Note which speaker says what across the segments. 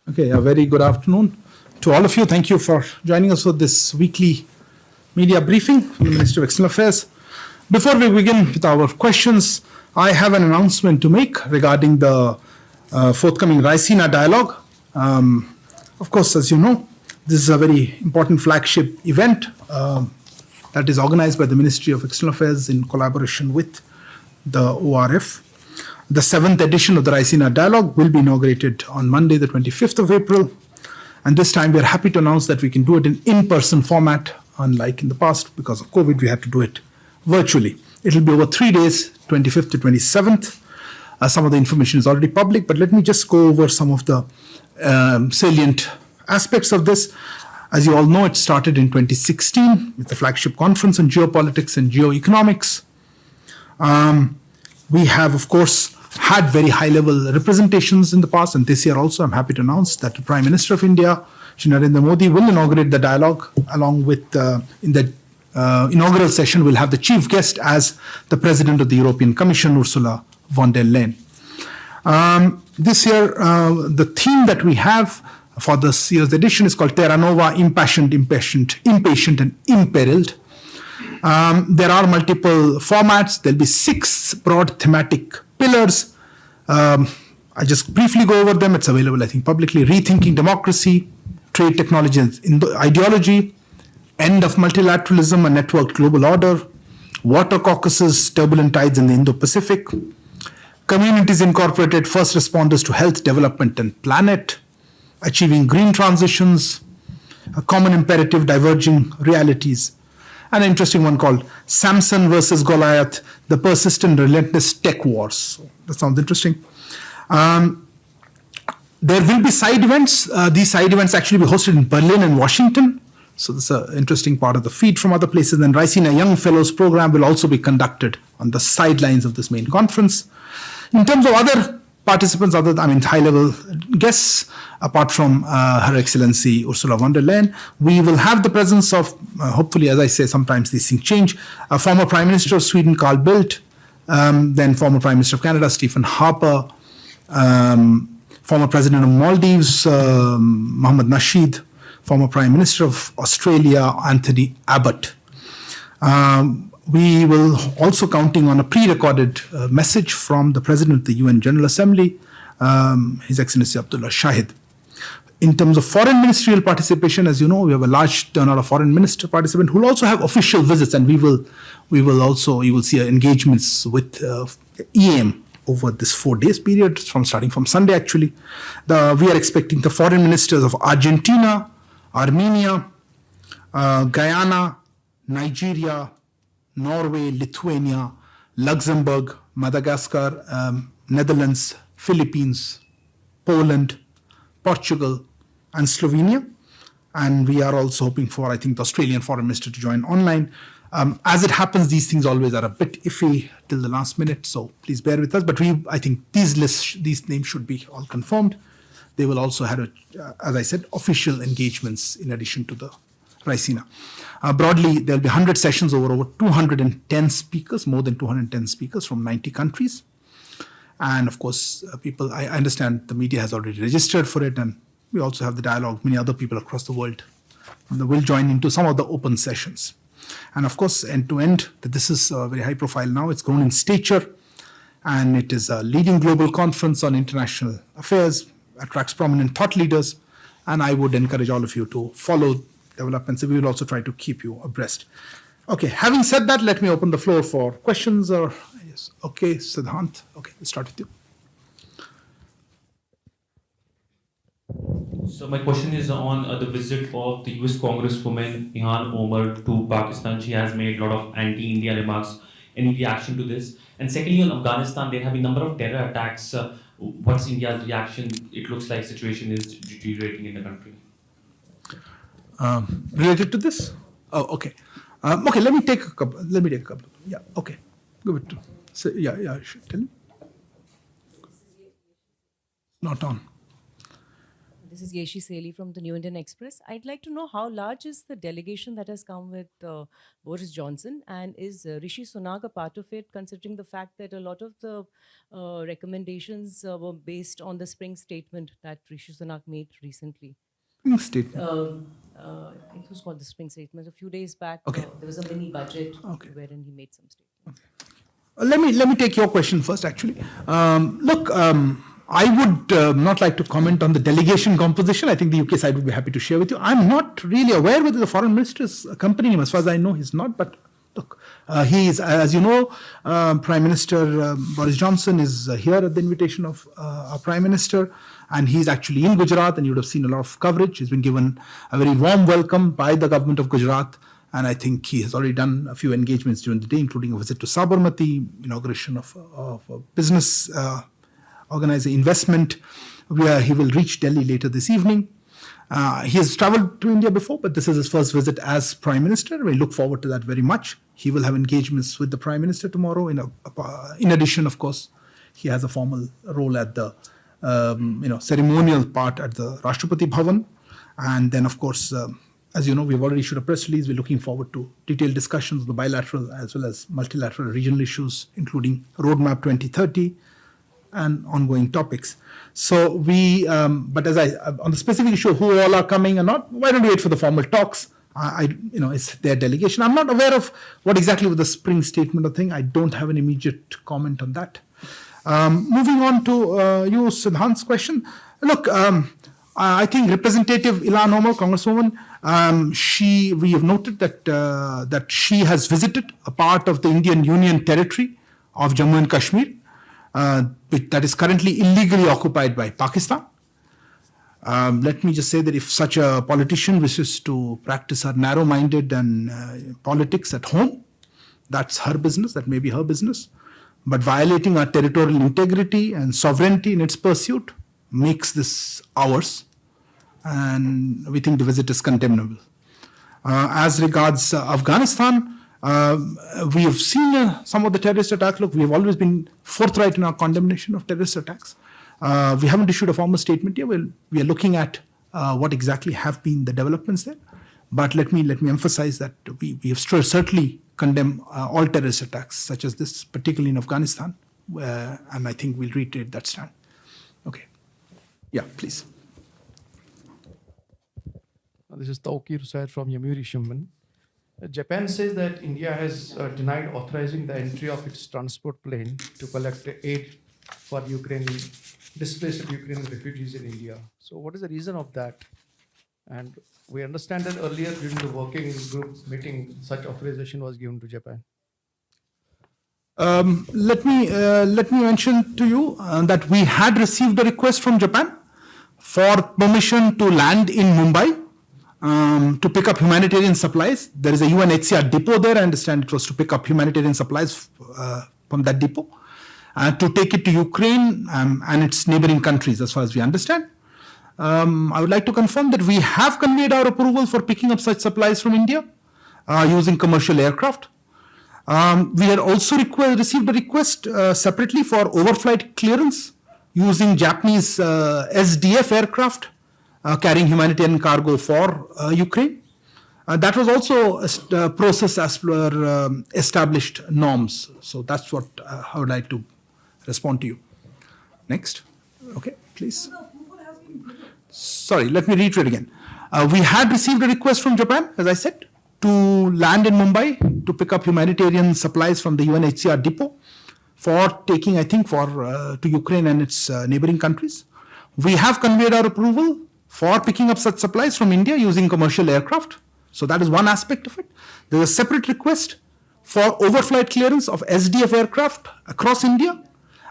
Speaker 1: Okay, a very good afternoon to all of you. Thank you for joining us for this weekly media briefing from the Ministry of External Affairs. Before we begin with our questions, I have an announcement to make regarding the forthcoming Raisina dialogue. Of course, as you know, this is a very important flagship event that is organized by the Ministry of External Affairs in collaboration with the ORF. The 7th edition of the Raisina Dialogue will be inaugurated on Monday, the 25th of April. And this time we are happy to announce that we can do it in-person format, unlike in the past. Because of COVID, we had to do it virtually. It will be over 3 days, 25th to 27th. Some of the information is already public, but let me just go over some of the salient aspects of this. As you all know, it started in 2016 with the flagship conference on geopolitics and geoeconomics. We have, of course, had very high-level representations in the past, and this year also I'm happy to announce that the Prime Minister of India, Shri Arindam Modi, will inaugurate the dialogue, along with, in the inaugural session, we'll have the chief guest as the President of the European Commission, Ursula von der Leyen. This year, the theme that we have for this year's edition is called Terra Nova, Impassioned, Impatient, and Imperiled. There are multiple formats. There'll be 6 broad thematic pillars. I just briefly go over them. It's available, I think, publicly. Rethinking democracy, trade, technology, and ideology, end of multilateralism, a networked global order, water caucuses, turbulent tides in the Indo-Pacific, communities incorporated, first responders to health, development, and planet, achieving green transitions, a common imperative, diverging realities, and an interesting one called Samson versus Goliath, the persistent, relentless tech wars. So that sounds interesting. There will be side events. These side events actually be hosted in Berlin and Washington. So this is an interesting part of the feed from other places. And Raisina Young Fellows program will also be conducted on the sidelines of this main conference. In terms of other participants, high-level guests, apart from Her Excellency Ursula von der Leyen, we will have the presence of, hopefully, as I say, sometimes these things change, former Prime Minister of Sweden, Carl Bildt, then former Prime Minister of Canada, Stephen Harper, former President of Maldives, Mohammed Nasheed, former Prime Minister of Australia, Anthony Abbott. We will also counting on a pre-recorded message from the President of the UN General Assembly, His Excellency Abdullah Shahid. In terms of foreign ministerial participation, as you know, we have a large turnout of foreign minister participants who will also have official visits, and you will see engagements with EAM over this 4 days period, starting from Sunday actually. We are expecting the foreign ministers of Argentina, Armenia, Guyana, Nigeria, Norway, Lithuania, Luxembourg, Madagascar, Netherlands, Philippines, Poland, Portugal, and Slovenia. And we are also hoping for, I think, the Australian Foreign Minister to join online. As it happens, these things always are a bit iffy till the last minute, so please bear with us. But I think these names should be all confirmed. They will also have, as I said, official engagements in addition to the Raisina. Broadly, there will be 100 sessions over 210 speakers, more than 210 speakers from 90 countries. And of course, I understand the media has already registered for it, and we also have the dialogue. Many other people across the world will join into some of the open sessions. And of course, end to end, this is very high profile now. It's grown in stature, and it is a leading global conference on international affairs, attracts prominent thought leaders, and I would encourage all of you to follow developments. We will also try to keep you abreast. Okay, having said that, let me open the floor for questions. Yes. Okay, Siddhant. Okay, let's start with you.
Speaker 2: So my question is on the visit of the US Congresswoman Ilhan Omar to Pakistan. She has made a lot of anti-India remarks. Any reaction to this? And secondly, on Afghanistan, there have been a number of terror attacks. What's India's reaction? It looks like the situation is deteriorating in the country.
Speaker 1: Related to this? Oh, okay. Okay, let me take a couple. Yeah, okay. Give it to. So, I should tell you. Not on.
Speaker 3: This is Yeshi Seli from the New Indian Express. I'd like to know how large is the delegation that has come with Boris Johnson, and is Rishi Sunak a part of it, considering the fact that a lot of the recommendations were based on the spring statement that Rishi Sunak made recently?
Speaker 1: Statement.
Speaker 3: I think it was called the spring statement. A few days back,
Speaker 1: Okay.
Speaker 3: there was a mini budget
Speaker 1: Okay.
Speaker 3: wherein he made some statements.
Speaker 1: Let me take your question first, actually. Look, I would not like to comment on the delegation composition. I think the UK side would be happy to share with you. I'm not really aware whether the foreign minister is accompanying him. As far as I know, he's not. But look, he is, as you know, Prime Minister Boris Johnson is here at the invitation of our Prime Minister, and he's actually in Gujarat, and you would have seen a lot of coverage. He's been given a very warm welcome by the government of Gujarat. And I think he has already done a few engagements during the day, including a visit to Sabarmati, inauguration of a business organizing investment, where he will reach Delhi later this evening. He has traveled to India before, but this is his first visit as Prime Minister. We look forward to that very much. He will have engagements with the Prime Minister tomorrow. In addition, of course, he has a formal role at the ceremonial part at the Rashtrapati Bhavan. And then, of course, as you know, we've already issued a press release. We're looking forward to detailed discussions of the bilateral as well as multilateral regional issues, including Roadmap 2030 and ongoing topics. So but on the specific issue of who all are coming or not, why don't we wait for the formal talks? It's their delegation. I'm not aware of what exactly was the spring statement or thing. I don't have an immediate comment on that. Moving on to you, Siddhant's question. Look, I think Representative Ilhan Omar, Congresswoman, we have noted that she has visited a part of the Indian Union territory of Jammu and Kashmir, that is currently illegally occupied by Pakistan. Let me just say that if such a politician wishes to practice her narrow-minded and politics at home, that's her business. That may be her business. But violating our territorial integrity and sovereignty in its pursuit makes this ours, and we think the visit is condemnable. As regards Afghanistan, we have seen some of the terrorist attacks. Look, we have always been forthright in our condemnation of terrorist attacks. We haven't issued a formal statement yet. We are looking at what exactly have been the developments there. But let me emphasize that we have certainly condemned all terrorist attacks, such as this, particularly in Afghanistan, and I think we'll reiterate that stand. Okay. Yeah, please.
Speaker 4: This is Tawqir Hussain from Yomiuri Shimbun. Japan says that India has denied authorizing the entry of its transport plane to collect aid for displaced Ukrainian refugees in India. So what is the reason of that? And we understand that earlier during the working group meeting, such authorization was given to Japan.
Speaker 1: Let me mention to you that we had received a request from Japan for permission to land in Mumbai to pick up humanitarian supplies. There is a UNHCR depot there. I understand it was to pick up humanitarian supplies from that depot and to take it to Ukraine and its neighboring countries, as far as we understand. I would like to confirm that we have conveyed our approval for picking up such supplies from India using commercial aircraft. We had also received a request separately for overflight clearance using Japanese SDF aircraft carrying humanitarian cargo for Ukraine. That was also a process as per established norms. So that's what I would like to respond to you. Next. Okay, please. Sorry, let me reiterate again. We had received a request from Japan, as I said, to land in Mumbai to pick up humanitarian supplies from the UNHCR depot for taking, I think, to Ukraine and its neighboring countries. We have conveyed our approval for picking up such supplies from India using commercial aircraft. So that is one aspect of it. There is a separate request for overflight clearance of SDF aircraft across India.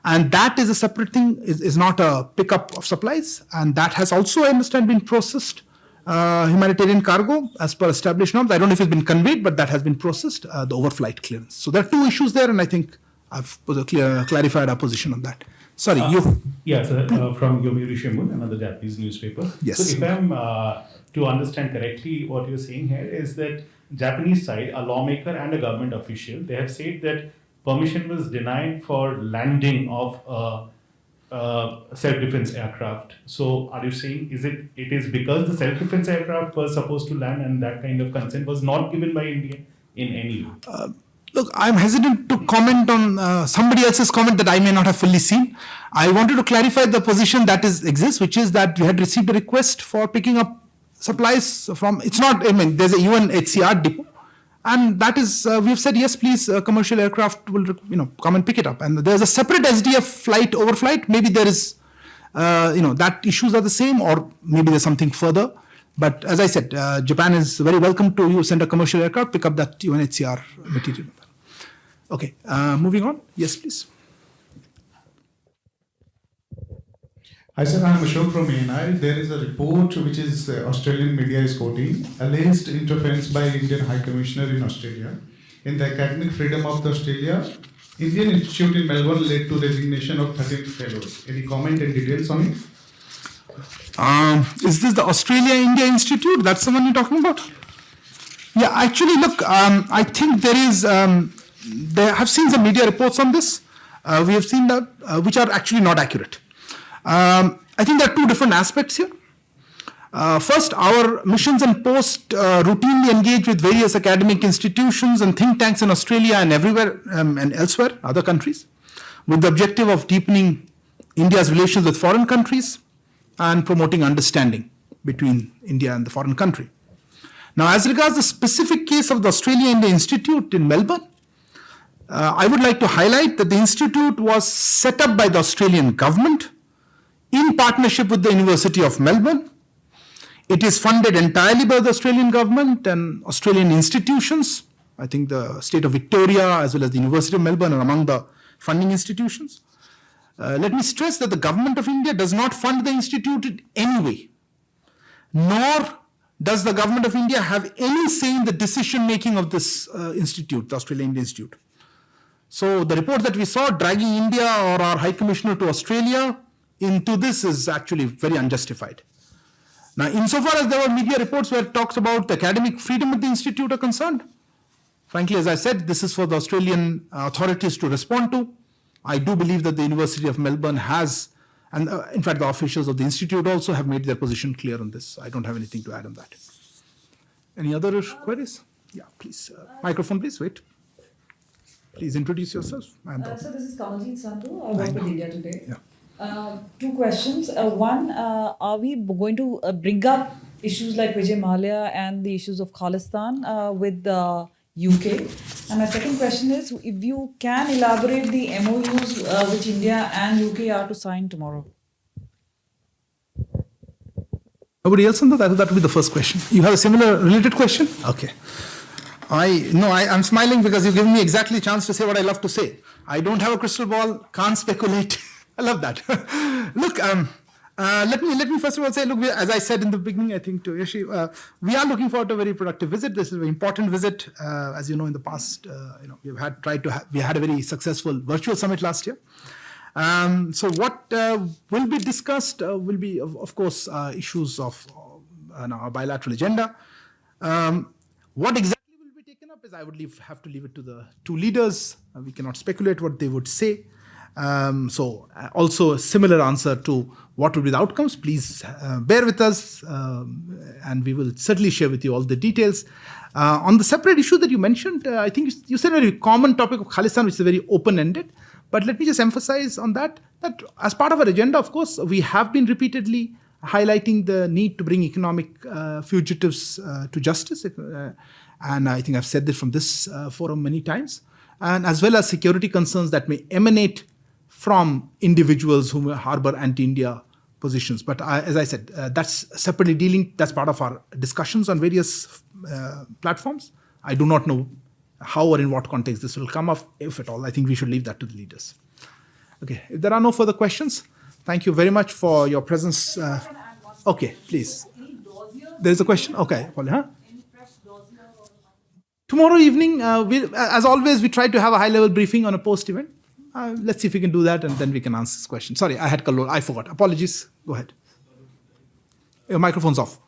Speaker 1: And that is a separate thing, is not a pickup of supplies. And that has also, I understand, been processed, humanitarian cargo as per established norms. I don't know if it's been conveyed, but that has been processed, the overflight clearance. So there are two issues there, and I think I've clarified our position on that. Sorry, you.
Speaker 5: Yeah, sir, from Yomiuri Shimbun, another Japanese newspaper.
Speaker 1: Yes.
Speaker 5: So if I'm to understand correctly, what you're saying here is that Japanese side, a lawmaker and a government official, they have said that permission was denied for landing of self-defense aircraft. So are you saying it is because the self-defense aircraft was supposed to land and that kind of consent was not given by India in any way?
Speaker 1: Look, I'm hesitant to comment on somebody else's comment that I may not have fully seen. I wanted to clarify the position that exists, which is that we had received a request for picking up supplies from, it's not, I mean, there's a UNHCR depot. And that is, we've said, yes, please, commercial aircraft will, come and pick it up. And there's a separate SDF flight, overflight. Maybe there is, that issues are the same, or maybe there's something further. But as I said, Japan is very welcome to you send a commercial aircraft, pick up that UNHCR material. Okay, moving on. Yes, please.
Speaker 6: Hi sir, I am Ashok from ANI. There is a report which is Australian media is quoting, alleged interference by Indian High Commissioner in Australia in the academic freedom of the Australia. Indian Institute in Melbourne led to resignation of 13 fellows. Any comment and details on it?
Speaker 1: Is this the Australia-India Institute? That's the one you're talking about? Yeah, actually, look, I think there is, there have seen some media reports on this. We have seen that, which are actually not accurate. I think there are two different aspects here. First, our missions and posts routinely engage with various academic institutions and think tanks in Australia and everywhere and elsewhere, other countries, with the objective of deepening India's relations with foreign countries and promoting understanding between India and the foreign country. Now, as regards the specific case of the Australia-India Institute in Melbourne, I would like to highlight that the institute was set up by the Australian government in partnership with the University of Melbourne. It is funded entirely by the Australian government and Australian institutions. I think the state of Victoria as well as the University of Melbourne are among the funding institutions. Let me stress that the government of India does not fund the institute in any way, nor does the government of India have any say in the decision making of this institute, the Australian Institute. So the report that we saw dragging India or our High Commissioner to Australia into this is actually very unjustified. Now, insofar as there were media reports where it talks about the academic freedom of the institute are concerned, frankly, as I said, this is for the Australian authorities to respond to. I do believe that the University of Melbourne has, and in fact, the officials of the institute also have made their position clear on this. I don't have anything to add on that. Any other queries? Yeah, please. Microphone, please. Wait. Please introduce yourself.
Speaker 7: So this is Kamaljeet Sandhu. I work with India Today.
Speaker 1: Yeah.
Speaker 7: Two questions. One, are we going to bring up issues like Vijay Mallya and the issues of Khalistan with the UK? And my second question is, if you can elaborate the MOUs which India and UK are to sign tomorrow.
Speaker 1: Nobody else on that? That would be the first question. You have a similar related question? Okay. I'm smiling because you've given me exactly a chance to say what I love to say. I don't have a crystal ball, can't speculate. I love that. Look, let me first of all say, look, as I said in the beginning, I think to Yashi, we are looking forward to a very productive visit. This is a very important visit. As you know, in the past, we had a very successful virtual summit last year. So what will be discussed will be, of course, issues of our bilateral agenda. What exactly will be taken up is I would have to leave it to the two leaders. We cannot speculate what they would say. So also a similar answer to what would be the outcomes. Please bear with us and we will certainly share with you all the details. On the separate issue that you mentioned, I think you said a very common topic of Khalistan, which is very open-ended. But let me just emphasize on that as part of our agenda, of course, we have been repeatedly highlighting the need to bring economic fugitives to justice. And I think I've said this from this forum many times. And as well as security concerns that may emanate from individuals who harbor anti-India positions. But as I said, that's separately that's part of our discussions on various platforms. I do not know how or in what context this will come up, if at all. I think we should leave that to the leaders. Okay, if there are no further questions, thank you very much for your presence. Okay, please. There is a question? Okay, huh? Tomorrow evening, as always, we try to have a high-level briefing on a post-event. Let's see if we can do that and then we can answer this question. Sorry, I forgot. Apologies. Go ahead. Your microphone's off.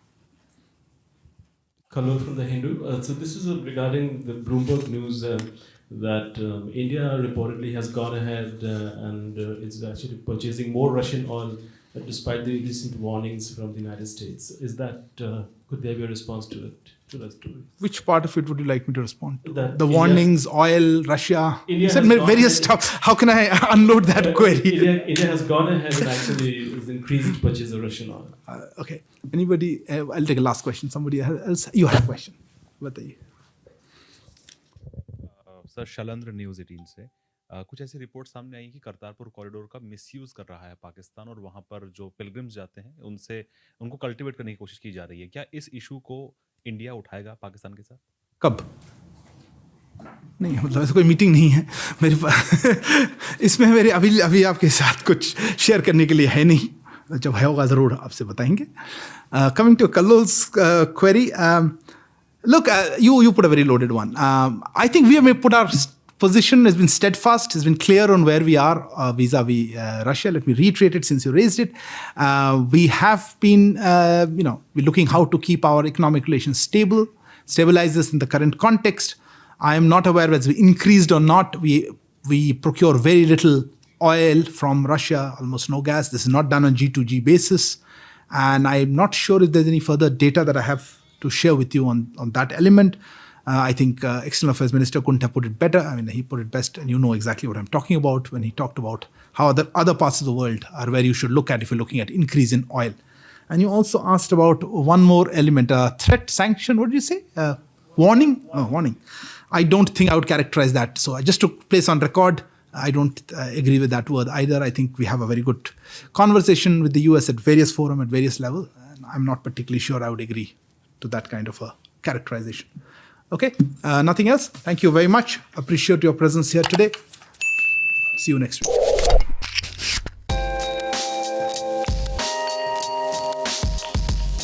Speaker 8: Kallur from The Hindu. So this is regarding the Bloomberg News that India reportedly has gone ahead and is actually purchasing more Russian oil despite the recent warnings from the United States. Is that, could there be a response to it, to that story?
Speaker 1: Which part of it would you like me to respond to?
Speaker 8: That
Speaker 1: The
Speaker 8: India-
Speaker 1: warnings, oil, Russia.
Speaker 8: India
Speaker 1: You said
Speaker 8: has gone
Speaker 1: various
Speaker 8: ahead-
Speaker 1: stuff. How can I unload that query?
Speaker 8: India has gone ahead and actually has increased purchase of Russian oil.
Speaker 1: Okay. Anybody? I'll take a last question. Somebody else? You have a question. बताइए.
Speaker 9: Sir शलंद्र news 18 से कुछ ऐसी report सामने आई कि Kartarpur corridor का misuse कर रहा है पाकिस्तान और वहां पर जो पिलग्रिम्स जाते हैं उनको कल्टीवेट करने की कोशिश की जा रही है. क्या इस इशू को इंडिया उठाएगा पाकिस्तान के साथ?
Speaker 1: कब? नहीं, मतलब ऐसा कोई मीटिंग नहीं है मेरे पास. इसमें मेरे अभी आपके साथ कुछ शेयर करने के लिए है नहीं. जब है होगा ज़रूर आपसे बताएंगे. Coming to Kallol's query, look, you put a very loaded one. I think we have put our position has been steadfast, has been clear on where we are vis-a-vis Russia. Let me reiterate it since you raised it. We have been, we're looking how to keep our economic relations stabilize this in the current context. I am not aware whether we increased or not. We procure very little oil from Russia, almost no gas. This is not done on G2G basis. And I'm not sure if there's any further data that I have to share with you on that element. I think External Affairs Minister couldn't have put it better. I mean, he put it best, and you know exactly what I'm talking about when he talked about how the other parts of the world are where you should look at if you're looking at increase in oil. And you also asked about one more element, threat, sanction, what did you say? Warning? Warning. I don't think I would characterize that. So just to place on record, I don't agree with that word either. I think we have a very good conversation with the US at various forums, at various levels. And I'm not particularly sure I would agree to that kind of a characterization. Okay, nothing else. Thank you very much. Appreciate your presence here today. See you next week.